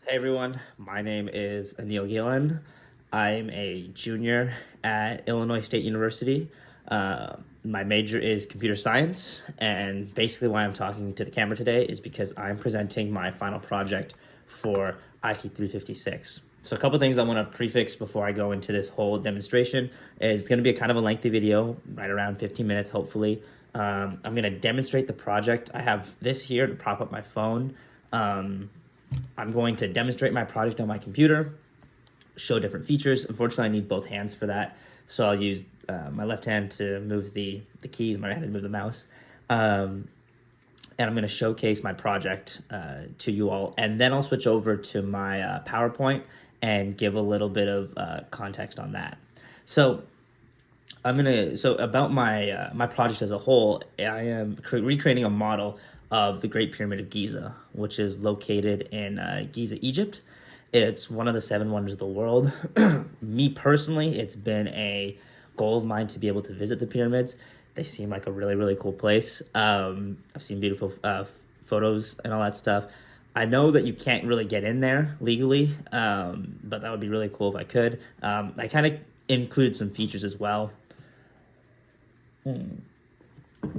Hey everyone, my name is Aneel Gillan. I'm a junior at Illinois State University. My major is computer science, and basically why I'm talking to the camera today is because I'm presenting my final project for IT 356. So a couple things I want to prefix before I go into this whole demonstration is it's going to be a kind of a lengthy video, right around 15 minutes hopefully. I'm going to demonstrate the project. I have this here to prop up my phone. I'm going to demonstrate my project on my computer, show different features. Unfortunately, I need both hands for that. So I'll use my left hand to move the keys, my right hand to move the mouse. And I'm going to showcase my project to you all. And then I'll switch over to my PowerPoint and give a little bit of context on that. So about my project as a whole, I am recreating a model of the Great Pyramid of Giza, which is located in Giza, Egypt. It's one of the seven wonders of the world. Me personally, it's been a goal of mine to be able to visit the pyramids. They seem like a really cool place. I've seen beautiful photos and all that stuff. I know that you can't really get in there legally, but that would be really cool if I could. I kind of included some features as well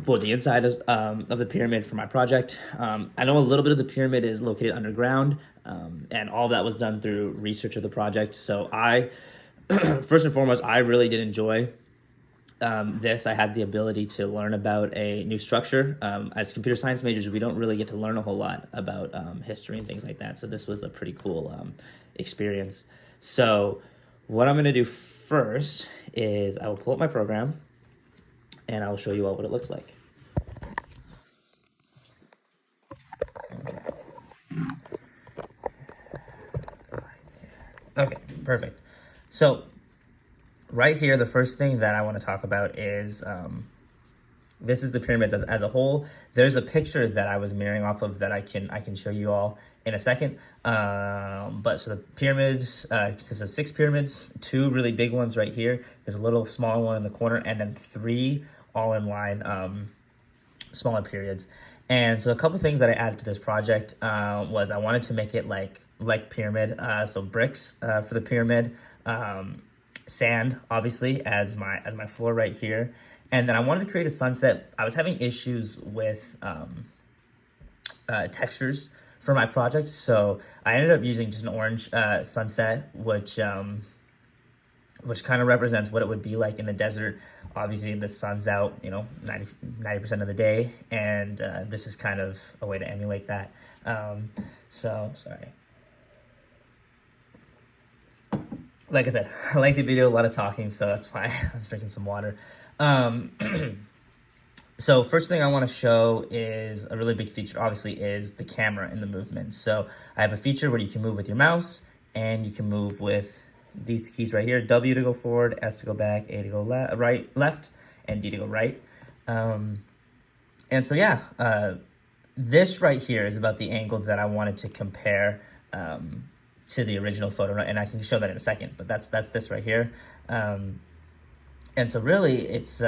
for the inside of the pyramid for my project. I know a little bit of the pyramid is located underground, and all that was done through research of the project. So I, first and foremost, I really did enjoy this. I had the ability to learn about a new structure. As computer science majors, we don't really get to learn a whole lot about history and things like that. So this was a pretty cool experience. So what I'm going to do first is I will pull up my program and I'll show you all what it looks like. Okay, perfect. So right here, the first thing that I want to talk about is this is the pyramids as a whole. There's a picture that I was mirroring off of that I can show you all in a second. But so the pyramids consists of 6 pyramids, 2 really big ones right here. There's a little smaller one in the corner, and then 3 all in line smaller periods. And so a couple things that I added to this project was I wanted to make it like pyramid, so bricks for the pyramid, sand obviously as my floor right here, and then I wanted to create a sunset. I was having issues with textures for my project, so I ended up using just an orange sunset, which kind of represents what it would be like in the desert. Obviously, the sun's out, 90% of the day, and this is kind of a way to emulate that. So, sorry. Like I said, I like the video, a lot of talking, so that's why I'm drinking some water. So first thing I want to show is a really big feature, obviously, is the camera and the movement. So I have a feature where you can move with your mouse, and you can move with these keys right here: W to go forward, S to go back, A to go left, and D to go right. And so yeah, this right here is about the angle that I wanted to compare to the original photo, and I can show that in a second. But that's this right here. And so really, it's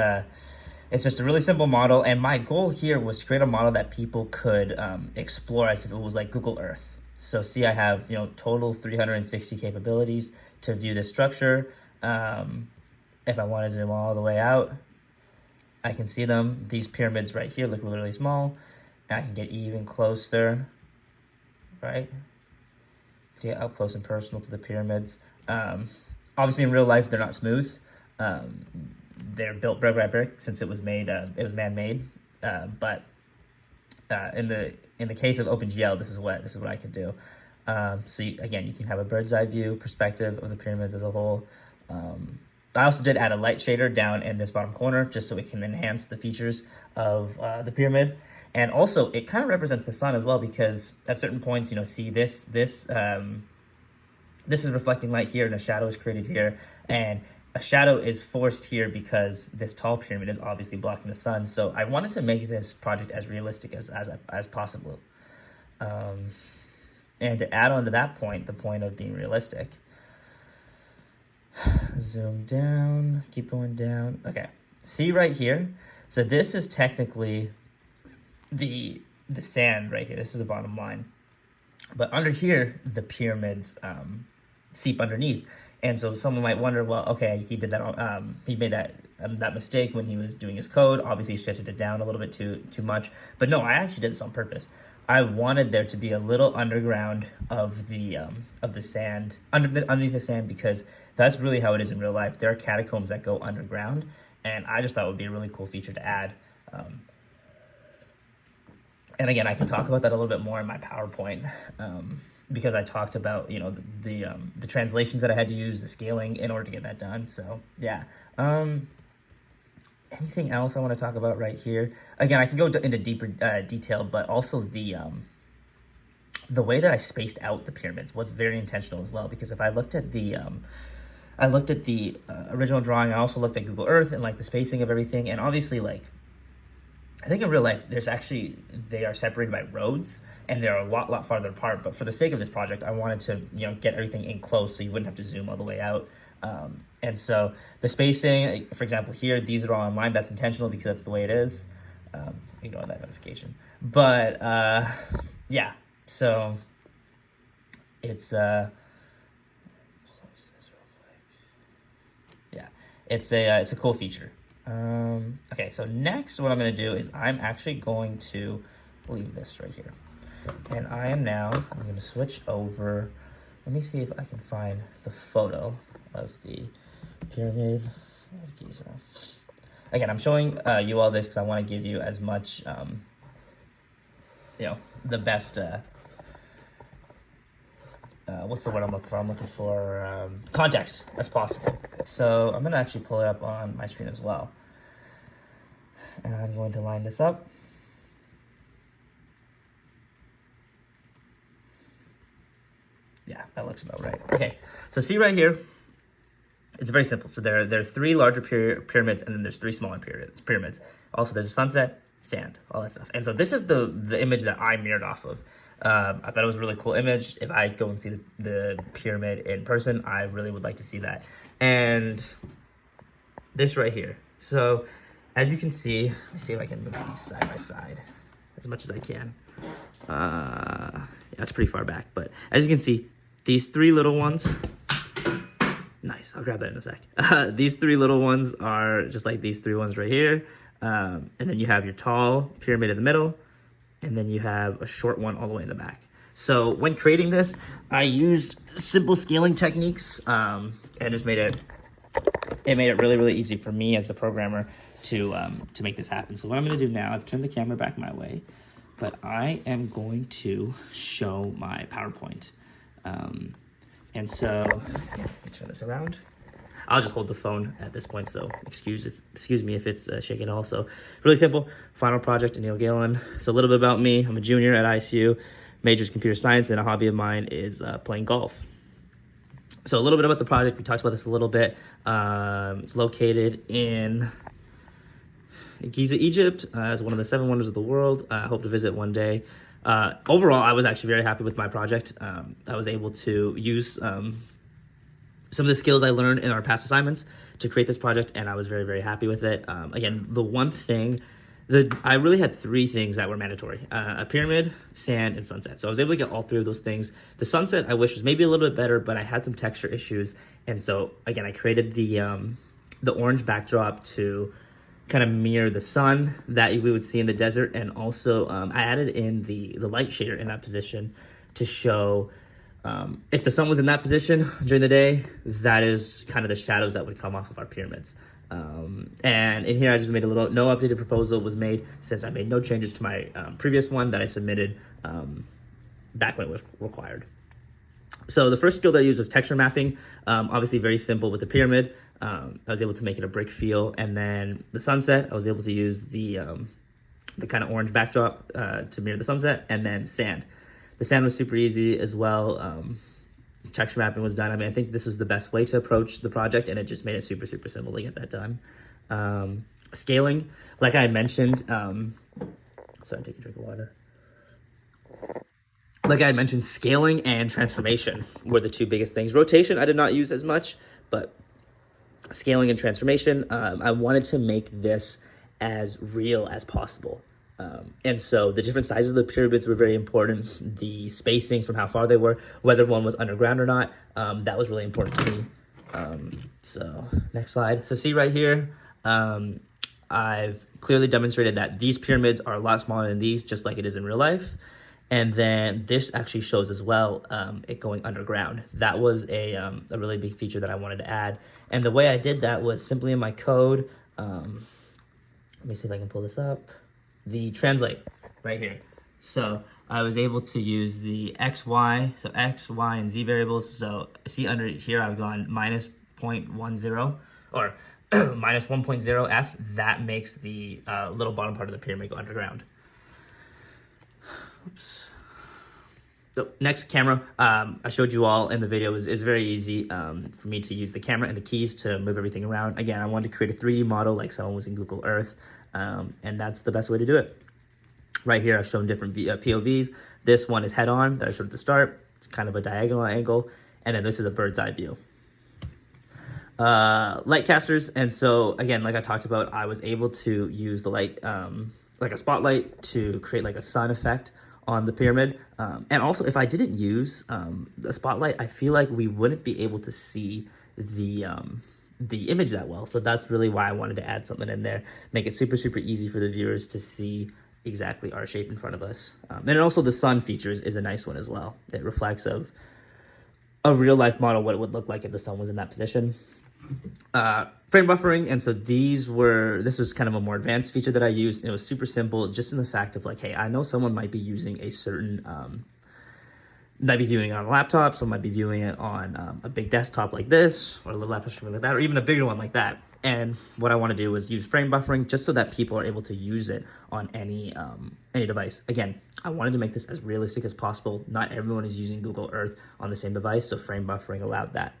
just a really simple model, and my goal here was to create a model that people could explore as if it was like Google Earth. So see, I have total 360 capabilities to view this structure. If I want to zoom all the way out, I can see them. These pyramids right here look really small. I can get even closer, right? Get up close and personal to the pyramids. Obviously, in real life, they're not smooth. They're built brick by brick since it was made. It was man-made. But in the case of OpenGL, this is what I could do. So again, you can have a bird's eye view perspective of the pyramids as a whole. I also did add a light shader down in this bottom corner just so it can enhance the features of the pyramid. And also, it kind of represents the sun as well, because at certain points, see this is reflecting light here, and a shadow is created here, and a shadow is forced here because this tall pyramid is obviously blocking the sun. So I wanted to make this project as realistic as possible. And to add on to that point, the point of being realistic, zoom down, keep going down. Okay, see right here. So this is technically the sand right here. This is the bottom line. But under here, the pyramids seep underneath. And so someone might wonder, well, okay, he did that. He made that mistake when he was doing his code. Obviously, he shifted it down a little bit too much. But no, I actually did this on purpose. I wanted there to be a little underground of the sand, underneath the sand, because that's really how it is in real life. There are catacombs that go underground, and I just thought it would be a really cool feature to add. And again, I can talk about that a little bit more in my PowerPoint, because I talked about, you know, the translations that I had to use, the scaling in order to get that done. So yeah. Anything else I want to talk about right here? Again, I can go into deeper detail, but also the way that I spaced out the pyramids was very intentional as well. Because if I looked at the original drawing, I also looked at Google Earth and like the spacing of everything, and obviously, like, I think in real life, they are separated by roads, and they're a lot farther apart. But for the sake of this project, I wanted to, you know, get everything in close so you wouldn't have to zoom all the way out. And so the spacing, for example, here, these are all online. That's intentional because that's the way it is. Ignore that notification. But yeah, so it's yeah, it's a cool feature. Okay, so next what I'm going to do is I'm actually going to leave this right here. And I'm going to switch over. Let me see if I can find the photo of the pyramid of Giza. Again, I'm showing you all this because I want to give you as much, you know, the best, what's the word I'm looking for? I'm looking for context as possible. So I'm going to actually pull it up on my screen as well. And I'm going to line this up. Yeah, that looks about right. Okay, so see right here, it's very simple. So there are three larger pyramids, and then there's three smaller pyramids. Also, there's a sunset, sand, all that stuff. And so this is the image that I mirrored off of. I thought it was a really cool image. If I go and see the pyramid in person, I really would like to see that. And this right here. So as you can see, let me see if I can move these side by side as much as I can. Yeah, that's pretty far back, but as you can see, these three little ones, nice, I'll grab that in a sec. These three little ones are just like these three ones right here. And then you have your tall pyramid in the middle, and then you have a short one all the way in the back. So when creating this, I used simple scaling techniques, and just made it really easy for me as the programmer to make this happen. So what I'm going to do now, I've turned the camera back my way, but I am going to show my PowerPoint. And so, yeah, let me turn this around. I'll just hold the phone at this point, so excuse me if it's shaking at all. So really simple, final project, Aneel Gillan. So a little bit about me. I'm a junior at ICU, majors computer science, and a hobby of mine is playing golf. So a little bit about the project. We talked about this a little bit. It's located in Giza, Egypt, as one of the 7 wonders of the world. I hope to visit one day. Overall, I was actually very happy with my project. I was able to use some of the skills I learned in our past assignments to create this project, and I was very happy with it. Again, the one thing, I really had 3 things that were mandatory: a pyramid, sand, and sunset. So I was able to get all 3 of those things. The sunset I wish was maybe a little bit better, but I had some texture issues, and so again, I created the orange backdrop to kind of mirror the sun that we would see in the desert, and also I added in the light shader in that position to show if the sun was in that position during the day, that is kind of the shadows that would come off of our pyramids. And in here I just made no updated proposal was made, since I made no changes to my previous one that I submitted back when it was required. So the first skill that I used was texture mapping. Obviously very simple with the pyramid. I was able to make it a brick feel, and then the sunset, I was able to use the kind of orange backdrop to mirror the sunset, and then sand. The sand was super easy as well. Texture mapping was done. I mean, I think this was the best way to approach the project, and it just made it super simple to get that done. Scaling, like I had mentioned, sorry, take a drink of water. Like I had mentioned, scaling and transformation were the 2 biggest things. Rotation, I did not use as much, but scaling and transformation, I wanted to make this as real as possible. And so the different sizes of the pyramids were very important. The spacing from how far they were, whether one was underground or not, that was really important to me. So next slide. So see right here, I've clearly demonstrated that these pyramids are a lot smaller than these, just like it is in real life. And then this actually shows as well it going underground. That was a really big feature that I wanted to add. And the way I did that was simply in my code. Let me see if I can pull this up. The translate right here. So I was able to use the X, Y, so X, Y, and Z variables. So see under here, I've gone minus 0.10 or minus 1.0 F. That makes the little bottom part of the pyramid go underground. Oops. So next, camera. I showed you all in the video. It's very easy for me to use the camera and the keys to move everything around. Again, I wanted to create a 3D model like someone was in Google Earth, and that's the best way to do it. Right here, I've shown different POVs. This one is head-on that I showed at the start. It's kind of a diagonal angle, and then this is a bird's eye view. Light casters, and so again, like I talked about, I was able to use the light, like a spotlight, to create like a sun effect on the pyramid. And also, if I didn't use the spotlight, I feel like we wouldn't be able to see the image that well. So that's really why I wanted to add something in there, make it super, super easy for the viewers to see exactly our shape in front of us. And also the sun features is a nice one as well. It reflects of a real life model, what it would look like if the sun was in that position. Frame buffering, and so this was kind of a more advanced feature that I used. It was super simple, just in the fact of like, hey, I know someone might be using a certain might be viewing it on a laptop, some might be viewing it on a big desktop like this, or a little laptop screen like that, or even a bigger one like that. And what I want to do is use frame buffering just so that people are able to use it on any device. Again, I wanted to make this as realistic as possible. Not everyone is using Google Earth on the same device, so frame buffering allowed that.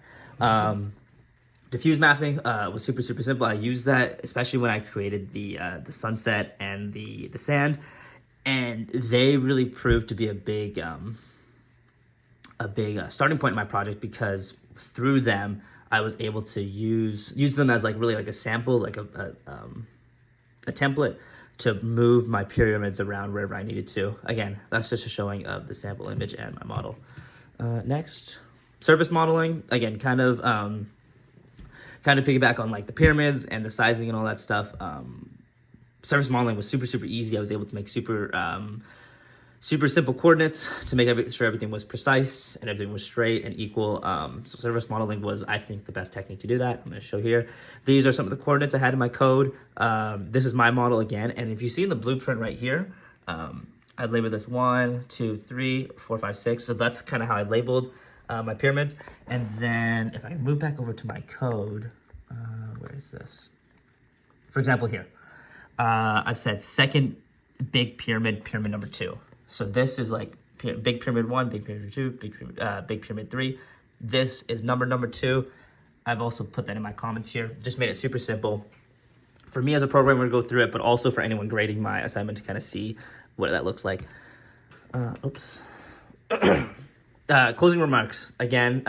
Diffuse mapping was super, super simple. I used that especially when I created the sunset and the sand, and they really proved to be a big starting point in my project, because through them I was able to use them as like really like a sample, like a template to move my pyramids around wherever I needed to. Again, that's just a showing of the sample image and my model. Next, surface modeling. Again, kind of piggyback on like the pyramids and the sizing and all that stuff. Surface modeling was super, super easy. I was able to make super simple coordinates to make sure everything was precise and everything was straight and equal. So surface modeling was, I think, the best technique to do that. I'm going to show here. These are some of the coordinates I had in my code. This is my model again. And if you see in the blueprint right here, I'd label this 1, 2, 3, 4, 5, 6. So that's kind of how I labeled my pyramids. And then if I move back over to my code, where is this? For example, here, I've said second big pyramid, pyramid number 2. So this is like big pyramid 1, big pyramid 2, big pyramid 3. This is number 2. I've also put that in my comments here. Just made it super simple for me as a programmer to go through it, but also for anyone grading my assignment to kind of see what that looks like. Oops. Closing remarks. Again,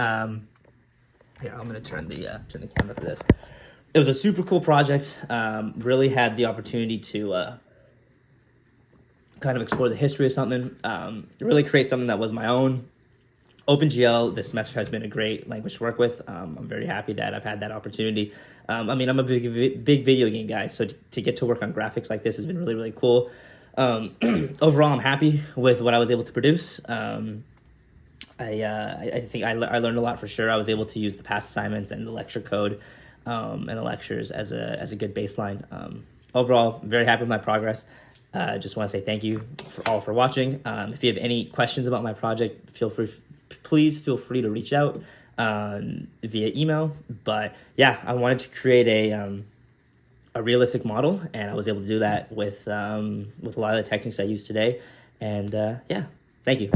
here, I'm going to turn the camera for this. It was a super cool project. Really had the opportunity to kind of explore the history of something, really create something that was my own. OpenGL this semester has been a great language to work with. I'm very happy that I've had that opportunity. I mean, I'm a big video game guy, so to get to work on graphics like this has been really, really cool. Overall, I'm happy with what I was able to produce. I think I learned a lot for sure. I was able to use the past assignments and the lecture code and the lectures as a good baseline. Overall, I'm very happy with my progress. Just want to say thank you for watching. If you have any questions about my project, please feel free to reach out via email. But yeah, I wanted to create a realistic model, and I was able to do that with a lot of the techniques I use today. And yeah, thank you.